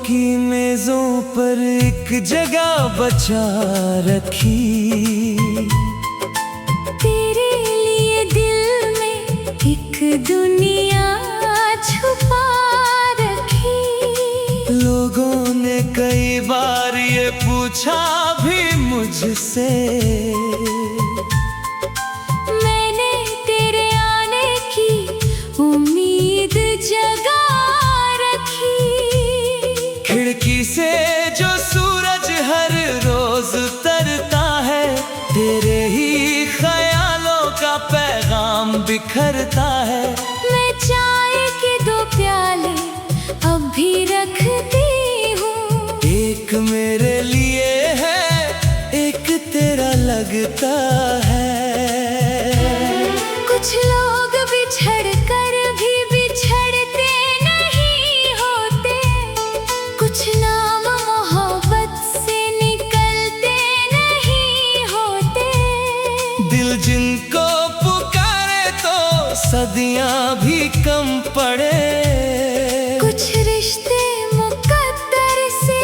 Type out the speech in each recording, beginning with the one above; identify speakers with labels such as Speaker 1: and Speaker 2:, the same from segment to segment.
Speaker 1: की मेजों पर एक जगह बचा रखी।
Speaker 2: तेरे लिए दिल में एक दुनिया छुपा रखी।
Speaker 1: लोगों ने कई बार ये पूछा भी मुझसे,
Speaker 2: मैंने तेरे आने की उम्मीद जगा रखी।
Speaker 1: खिड़की से जो सूरज हर रोज उतरता है, तेरे ही ख्यालों का पैगाम बिखरता है।
Speaker 2: मैं चाय के 2 प्याले अब भी रखती हूँ।
Speaker 1: एक मेरे लिए है, एक तेरा लगता है।
Speaker 2: कुछ लोग बिछड़ कर भी बिछड़ते नहीं होते। कुछ नाम मोहब्बत से निकलते नहीं होते।
Speaker 1: दिल जिनको पुकारे तो सदियां भी कम पड़े।
Speaker 2: कुछ रिश्ते मुकद्दर से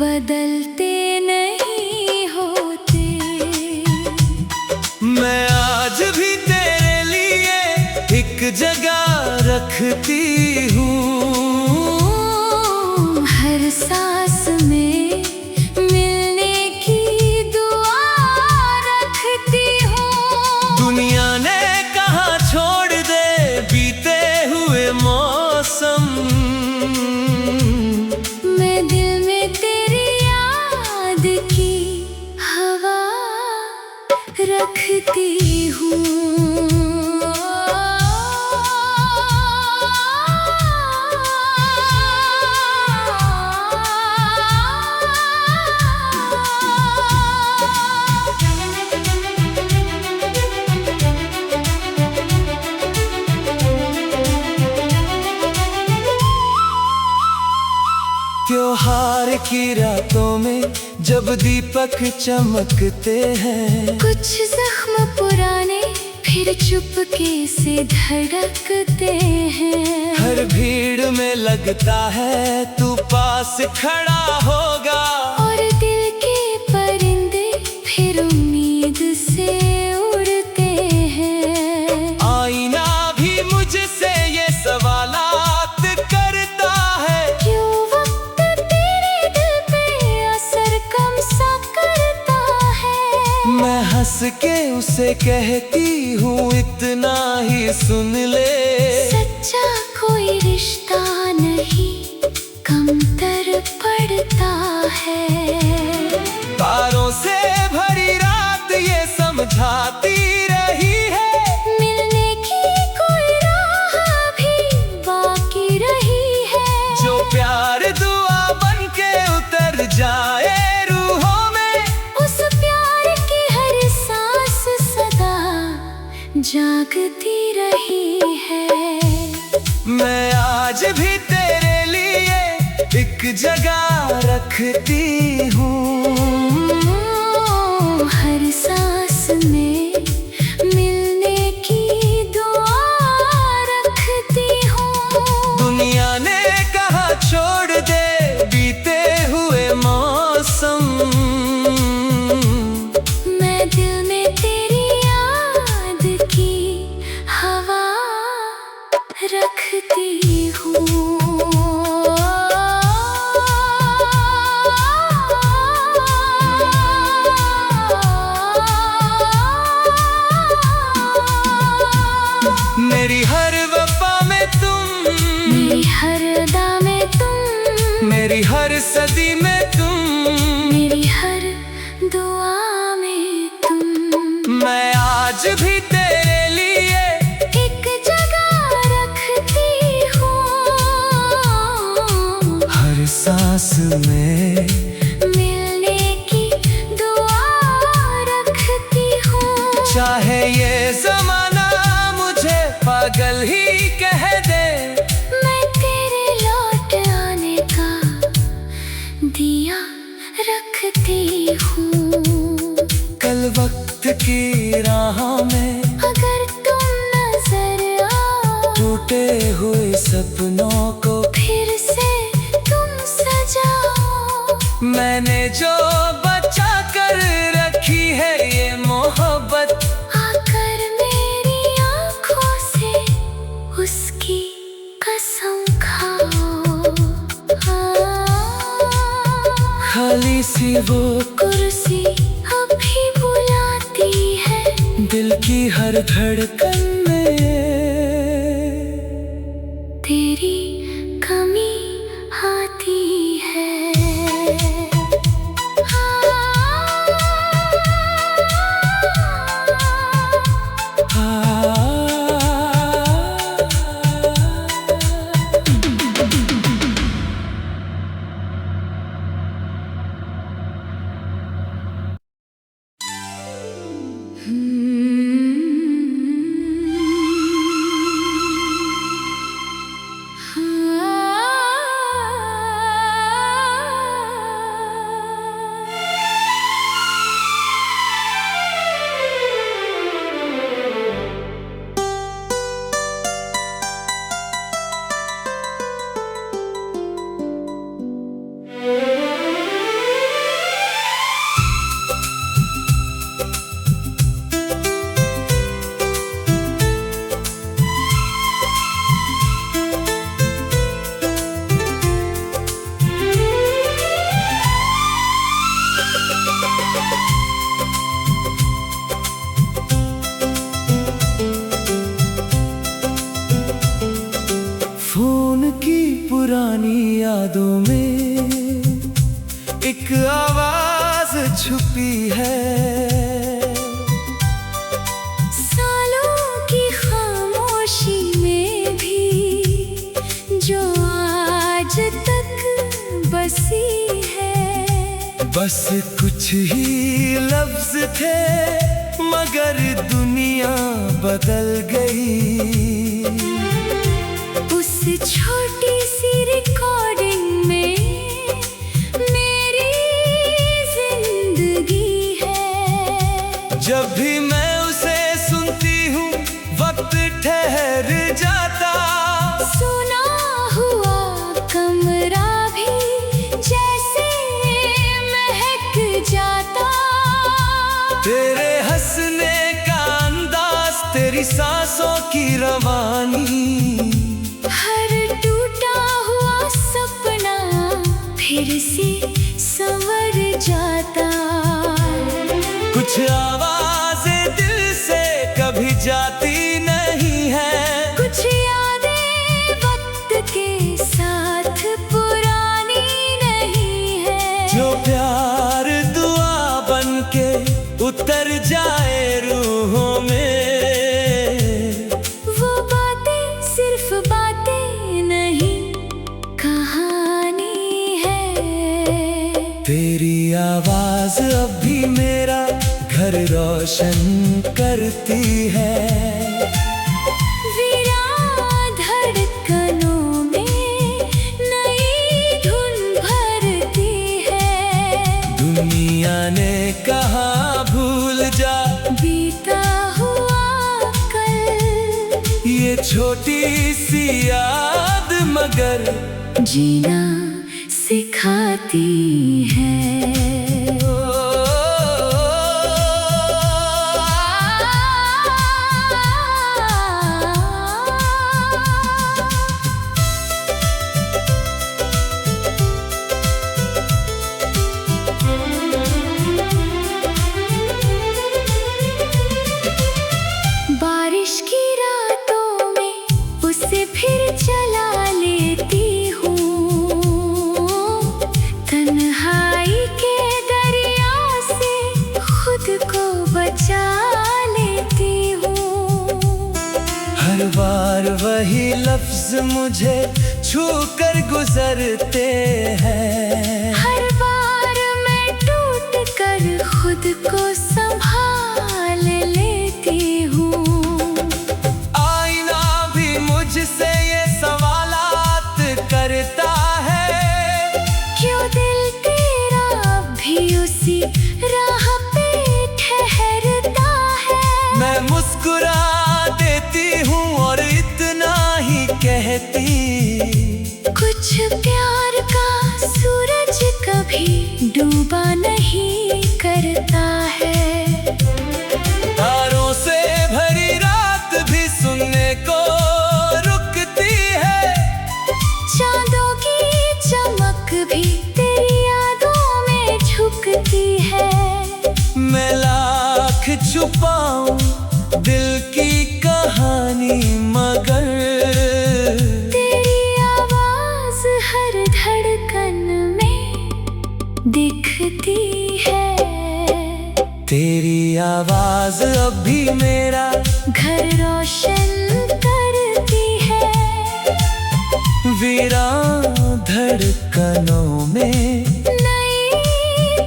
Speaker 2: बदलते नहीं होते।
Speaker 1: मैं आज भी तेरे लिए एक जगह रखती हूँ।
Speaker 2: हर सांस में मिलने की दुआ रखती हूँ।
Speaker 1: दुनिया ने कहा छोड़ दे बीते हुए मौसम,
Speaker 2: मैं दिल में तेरी याद की हवा रखती हूँ।
Speaker 1: त्योहार की रातों में जब दीपक चमकते हैं,
Speaker 2: कुछ जख्म पुराने फिर चुपके से धड़कते हैं।
Speaker 1: हर भीड़ में लगता है तू पास खड़ा होगा,
Speaker 2: और दिल के परिंदे फिर उम्मीद से उड़ते हैं।
Speaker 1: आईना भी मुझसे ये सवालात करता है,
Speaker 2: क्यों वक्त तेरे दिल पे असर कम सा करता है।
Speaker 1: मैं हंस के उसे कहती हूँ इतना ही सुन ले।
Speaker 2: सच्चा कोई रिश्ता नहीं कमतर पड़ता है।
Speaker 1: तारों से भरी रात ये समझाती रही है,
Speaker 2: मिलने की कोई राह भी बाकी रही है।
Speaker 1: जो प्यार दुआ बन के उतर जाए रूहों में,
Speaker 2: उस प्यार की हर सांस सदा जागती रही है।
Speaker 1: मैं आज भी तेरे लिए एक जगह रखती हूँ।
Speaker 2: हर सांस में मिलने की दुआ रखती हूँ।
Speaker 1: दुनिया ने कहा छोड़ दे बीते हुए मौसम,
Speaker 2: मैं दिल में तेरी याद की हवा रखती हूँ।
Speaker 1: मेरी हर वफा में तुम,
Speaker 2: मेरी हर अदा में तुम,
Speaker 1: मेरी हर सदी में तुम,
Speaker 2: मेरी हर दुआ में तुम।
Speaker 1: मैं आज भी तेरे लिए
Speaker 2: एक जगह रखती हूँ।
Speaker 1: हर सांस में
Speaker 2: मिलने की दुआ रखती हूँ।
Speaker 1: चाहे ये जमाना मुझे पागल ही कह दे,
Speaker 2: मैं तेरे लौट आने का दिया रखती हूँ।
Speaker 1: कल वक्त की राह में
Speaker 2: अगर तुम नजर आओ,
Speaker 1: टूटे हुए सपनों को
Speaker 2: फिर
Speaker 1: मैंने जो बचा कर रखी है ये मोहब्बत,
Speaker 2: आकर मेरी आंखों से उसकी कसम खाओ।
Speaker 1: खाली सी वो
Speaker 2: कुर्सी अभी बुलाती है,
Speaker 1: दिल की हर धड़कन में
Speaker 2: तेरी कमी आती है।
Speaker 1: फोन की पुरानी यादों में एक आवाज छुपी है।
Speaker 2: सालों की खामोशी में भी जो आज तक बसी है।
Speaker 1: बस कुछ ही लफ्ज थे मगर दुनिया बदल गई।
Speaker 2: उस छोटी सी रिकॉर्डिंग में मेरी जिंदगी है।
Speaker 1: जब भी मैं उसे सुनती हूँ वक्त ठहर जाता।
Speaker 2: सुना हुआ कमरा भी जैसे महक जाता।
Speaker 1: तेरे हंसने का अंदाज, तेरी सांसों की रवानी,
Speaker 2: हर टूटा हुआ सपना फिर से संवर जाता।
Speaker 1: कुछ आवाजें दिल से कभी जाती नहीं है।
Speaker 2: कुछ यादें वक्त के साथ पुरानी नहीं है।
Speaker 1: जो प्यार दुआ बन के उतर जाए रूहों में,
Speaker 2: वो बातें सिर्फ बातें नहीं कहानी है।
Speaker 1: तेरी आवाज अब भी मेरा घर रोशन करती है।
Speaker 2: वीरान धड़कनों में नई धुन भरती है।
Speaker 1: दुनिया ने कहा भूल जा
Speaker 2: बीता हुआ कल,
Speaker 1: ये छोटी सी याद मगर
Speaker 2: जीना सिखाती है। बारिश की रातों में उसे फिर चला लेती हूँ। तन्हाई के दरिया से खुद को बचा लेती हूँ।
Speaker 1: हर बार वही लफ्ज मुझे छू कर गुजरते हैं।
Speaker 2: हर बार मैं टूट कर खुद को संभाल लेती हूँ।
Speaker 1: आईना भी मुझसे ये सवालात करता है।
Speaker 2: क्यों दिल तेरा अब भी उसी राह पे ठहरता है।
Speaker 1: मैं मुस्कुरा देती हूँ और इतना ही कहती,
Speaker 2: कुछ प्यार का सूरज कभी जुबा नहीं करता है।
Speaker 1: तारों से भरी रात भी सुनने को रुकती है।
Speaker 2: चांदों की चमक भी तेरी यादों में झुकती है।
Speaker 1: मैं लाख छुपाऊं दिल की कहानी, मगर
Speaker 2: तेरी आवाज हर धड़कन में दिखती है।
Speaker 1: तेरी आवाज अब भी मेरा
Speaker 2: घर रोशन करती है।
Speaker 1: वीरान धड़कनों में
Speaker 2: नई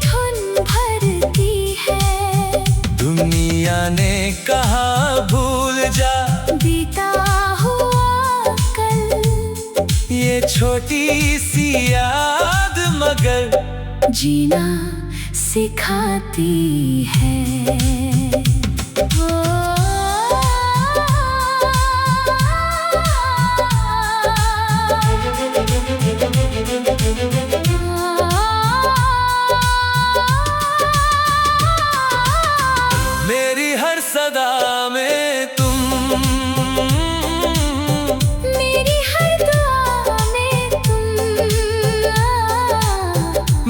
Speaker 2: धुन भरती है।
Speaker 1: दुनिया ने कहा भूल जा
Speaker 2: बीता हुआ कल,
Speaker 1: ये छोटी सी याद मगर
Speaker 2: जीना सिखाती है।
Speaker 1: मेरी हर सदा में तुम,
Speaker 2: मेरी हर दुआ में तुम,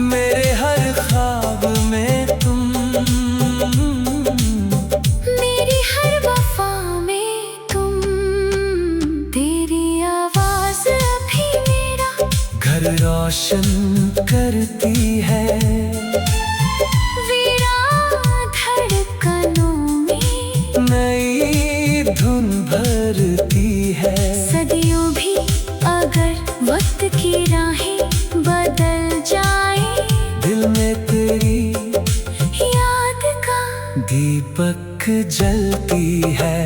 Speaker 1: मेरे हर ख्वाब में तुम,
Speaker 2: मेरी हर वफा में तुम। तेरी आवाज अभी मेरा
Speaker 1: घर रोशन करती है। नई धुन भरती है।
Speaker 2: सदियों भी अगर वक्त की राहें बदल जाए,
Speaker 1: दिल में तेरी
Speaker 2: याद का
Speaker 1: दीपक जलती है।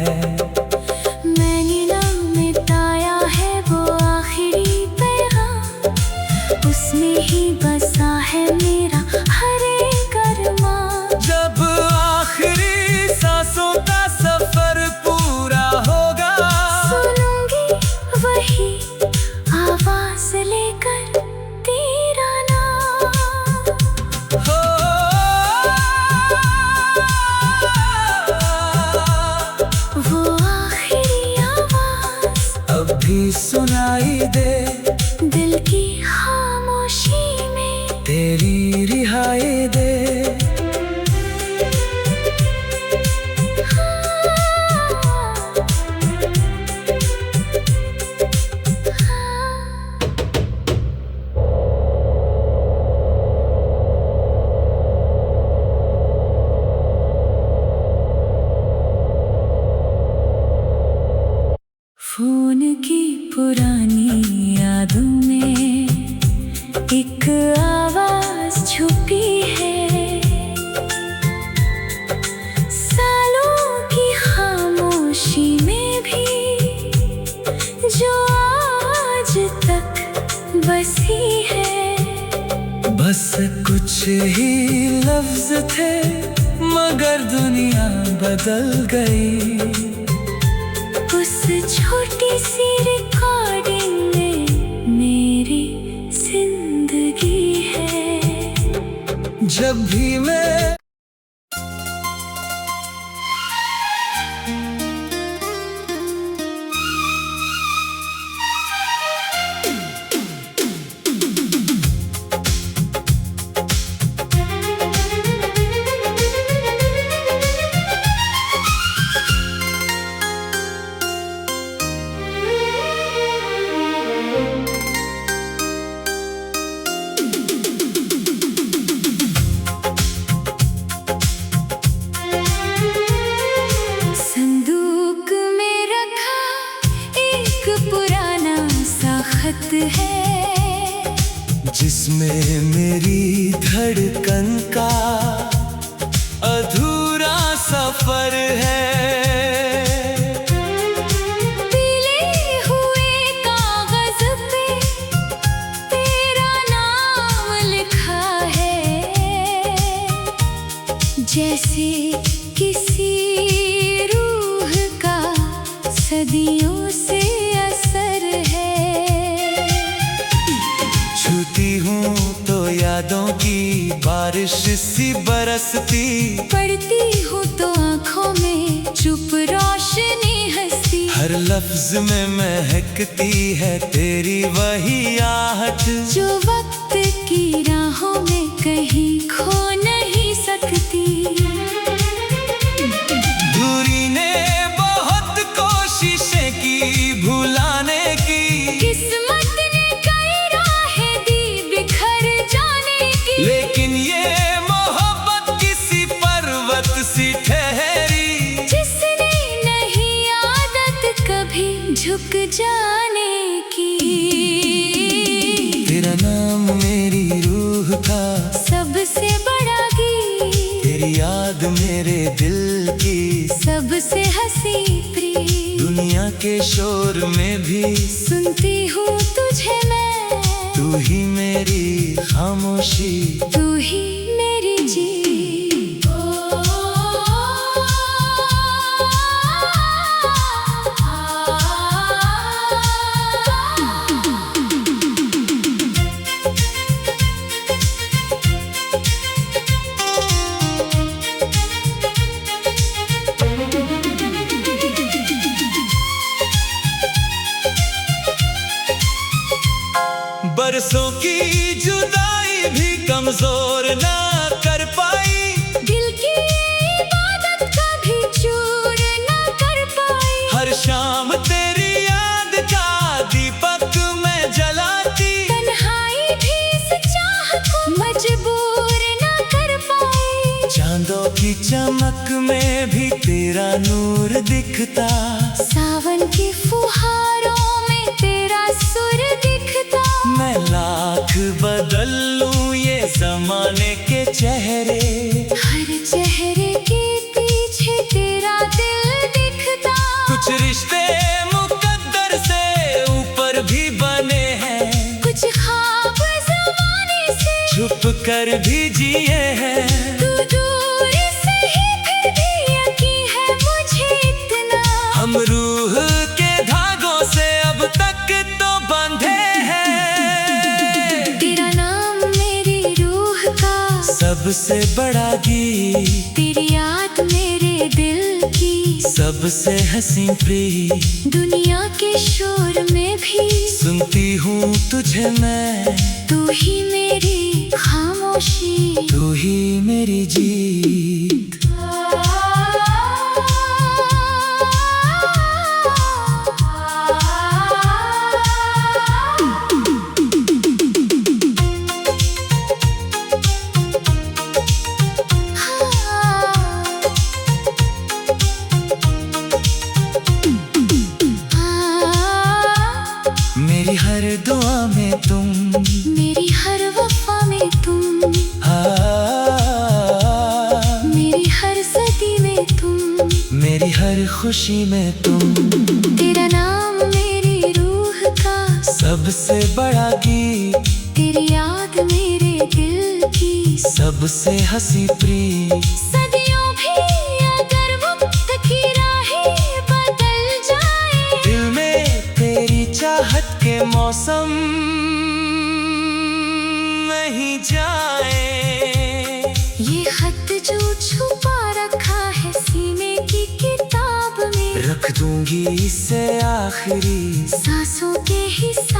Speaker 2: मैंने ना मिटाया है वो आखिरी पैगाम, उसमें ही बसा है मेरा हर एक अरमान।
Speaker 1: जब आखिरी सांसों का सफर पूरा होगा,
Speaker 2: सुनूंगी वही आवाज लेकर तेरा नाम।
Speaker 1: हो
Speaker 2: वो आखिरी आवाज
Speaker 1: अब भी सुनाई दे
Speaker 2: दिल की खामोशी में,
Speaker 1: तेरी रिहाई दे।
Speaker 2: फोन की पुरानी यादों में एक आवाज छुपी है। सालों की खामोशी में भी जो आज तक बसी है।
Speaker 1: बस कुछ ही लफ्ज थे मगर दुनिया बदल गई।
Speaker 2: उस छोटी सी रिकॉर्डिंग में मेरी जिंदगी है।
Speaker 1: जब भी मैं
Speaker 2: है
Speaker 1: जिसमें मेरी धड़कन का अधूरा सफर है।
Speaker 2: पीले हुए कागज पे तेरा नाम लिखा है, जैसे किसी रूह का सदियों से असर है।
Speaker 1: छूती हूँ तो यादों की बारिश सी बरसती,
Speaker 2: पढ़ती हूँ तो आँखों में चुप रोशनी हंसती।
Speaker 1: हर लफ्ज में महकती है तेरी वही आहट,
Speaker 2: जो वक्त की राहों में कहीं खो नहीं सकती।
Speaker 1: दूरी ने बहुत कोशिशें की भुलाने की,
Speaker 2: किस्मत ने कई राहें दी बिखर जाने की,
Speaker 1: लेकिन ये मोहब्बत किसी पर्वत सी ठहरी,
Speaker 2: जिसने नहीं आदत कभी झुक जाने की।
Speaker 1: तेरा नाम मेरी रूह का
Speaker 2: सबसे बड़ा गीत,
Speaker 1: तेरी याद मेरे दिल की
Speaker 2: सबसे हंसी प्रिय।
Speaker 1: दुनिया के शोर में भी
Speaker 2: सुनती हूँ तुझे मैं,
Speaker 1: तू ही मेरी खामोशी,
Speaker 2: तू ही मेरी जीत।
Speaker 1: बरसों की जुदाई भी कमजोर ना कर पाई,
Speaker 2: दिल की इबादत कभी चूर ना कर पाई।
Speaker 1: हर शाम तेरी याद का दीपक मैं जलाती,
Speaker 2: तन्हाई भी इस चाहत को मजबूर ना कर पाई।
Speaker 1: चांदों की चमक में भी तेरा नूर दिखता,
Speaker 2: सावन की फुहारों में तेरा सुर दिखता।
Speaker 1: मैं लाख बदल लूं ये जमाने के चेहरे,
Speaker 2: हर चेहरे के पीछे तेरा दिल दिखता।
Speaker 1: कुछ रिश्ते मुकद्दर से ऊपर भी बने हैं,
Speaker 2: कुछ ख्वाब ज़माने से
Speaker 1: छुप कर भी जिए हैं।
Speaker 2: तू दूर से ही फिर भी यकीन है मुझे इतना,
Speaker 1: हम रूह के धागों से अब तक तो बंधे हैं।
Speaker 2: तेरा नाम मेरी रूह का
Speaker 1: सबसे बड़ा गीत,
Speaker 2: तेरी याद मेरे दिल की
Speaker 1: सबसे हंसी प्रिय।
Speaker 2: दुनिया के शोर में भी
Speaker 1: सुनती हूँ तुझे मैं,
Speaker 2: तू ही मेरी खामोशी,
Speaker 1: तू ही मेरी जीत। मेरी हर दुआ में तुम,
Speaker 2: मेरी हर वफा में तुम, मेरी हर सदी में तुम,
Speaker 1: मेरी हर खुशी में तुम।
Speaker 2: तेरा नाम मेरी रूह का
Speaker 1: सबसे बड़ा गीत,
Speaker 2: तेरी याद मेरे दिल की
Speaker 1: सबसे हंसी प्रिय।
Speaker 2: सदियों भी अगर वक्त की राहें बदल जाए,
Speaker 1: दिल में तेरी चाहत के मौसम नहीं जाए।
Speaker 2: ये खत जो छुपा रखा है सीने की किताब में,
Speaker 1: रख दूंगी इसे आखिरी
Speaker 2: सांसों के हिस्से